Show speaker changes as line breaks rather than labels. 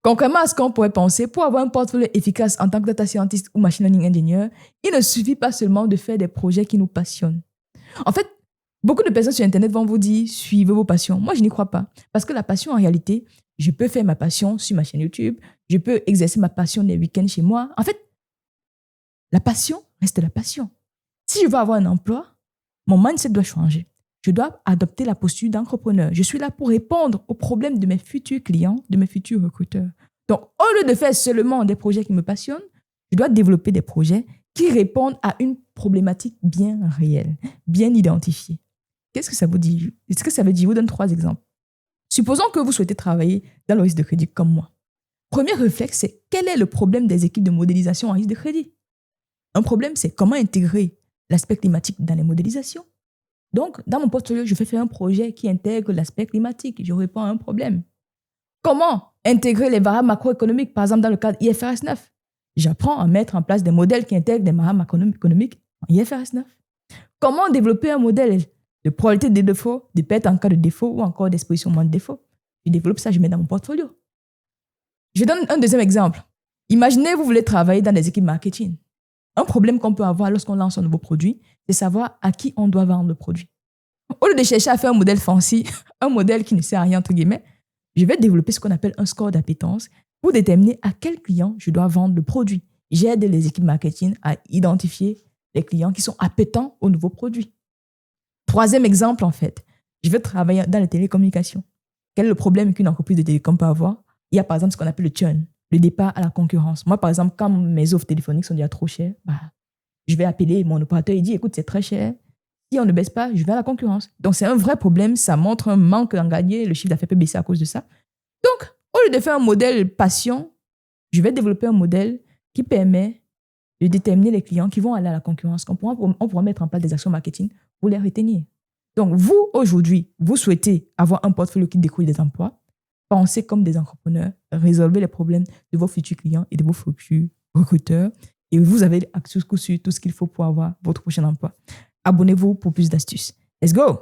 Contrairement à ce qu'on pourrait penser, pour avoir un portfolio efficace en tant que data scientist ou machine learning engineer, il ne suffit pas seulement de faire des projets qui nous passionnent. En fait, beaucoup de personnes sur Internet vont vous dire « suivez vos passions ». Moi, je n'y crois pas. Parce que la passion, en réalité, je peux faire ma passion sur ma chaîne YouTube, je peux exercer ma passion les week-ends chez moi. En fait, la passion reste la passion. Si je veux avoir un emploi, mon mindset doit changer. Je dois adopter la posture d'entrepreneur. Je suis là pour répondre aux problèmes de mes futurs clients, de mes futurs recruteurs. Donc, au lieu de faire seulement des projets qui me passionnent, je dois développer des projets qui répondent à une problématique bien réelle, bien identifiée. Qu'est-ce que ça vous dit? Est-ce que ça veut dire? Je vous donne 3 exemples. Supposons que vous souhaitez travailler dans le risque de crédit comme moi. Premier réflexe, c'est quel est le problème des équipes de modélisation en risque de crédit? Un problème, c'est comment intégrer l'aspect climatique dans les modélisations. Donc, dans mon portfolio, je vais faire un projet qui intègre l'aspect climatique. Je réponds à un problème. Comment intégrer les variables macroéconomiques, par exemple dans le cadre IFRS 9? J'apprends à mettre en place des modèles qui intègrent des variables macroéconomiques en IFRS 9. Comment développer un modèle de probabilité des défauts, de perte en cas de défaut ou encore d'exposition moins de défauts? Je développe ça, je mets dans mon portfolio. Je donne un deuxième exemple. Imaginez, vous voulez travailler dans des équipes marketing. Un problème qu'on peut avoir lorsqu'on lance un nouveau produit, c'est savoir à qui on doit vendre le produit. Au lieu de chercher à faire un modèle fancy, un modèle qui ne sert à rien, entre guillemets, je vais développer ce qu'on appelle un score d'appétence pour déterminer à quel client je dois vendre le produit. J'aide les équipes marketing à identifier les clients qui sont appétents au nouveau produit. Troisième exemple, en fait, je vais travailler dans les télécommunications. Quel est le problème qu'une entreprise de télécom peut avoir? Il y a par exemple ce qu'on appelle le churn, le départ à la concurrence. Moi, par exemple, quand mes offres téléphoniques sont déjà trop chères, je vais appeler mon opérateur et dire « écoute, c'est très cher. Si on ne baisse pas, je vais à la concurrence. » Donc, c'est un vrai problème. Ça montre un manque d'en gagner. Le chiffre d'affaires peut baisser à cause de ça. Donc, au lieu de faire un modèle passion, je vais développer un modèle qui permet de déterminer les clients qui vont aller à la concurrence. On pourra mettre en place des actions marketing pour les retenir. Donc, vous, aujourd'hui, vous souhaitez avoir un portfolio qui découle des emplois. Pensez comme des entrepreneurs. Résolvez les problèmes de vos futurs clients et de vos futurs recruteurs. Et vous avez accès sur tout ce qu'il faut pour avoir votre prochain emploi. Abonnez-vous pour plus d'astuces. Let's go!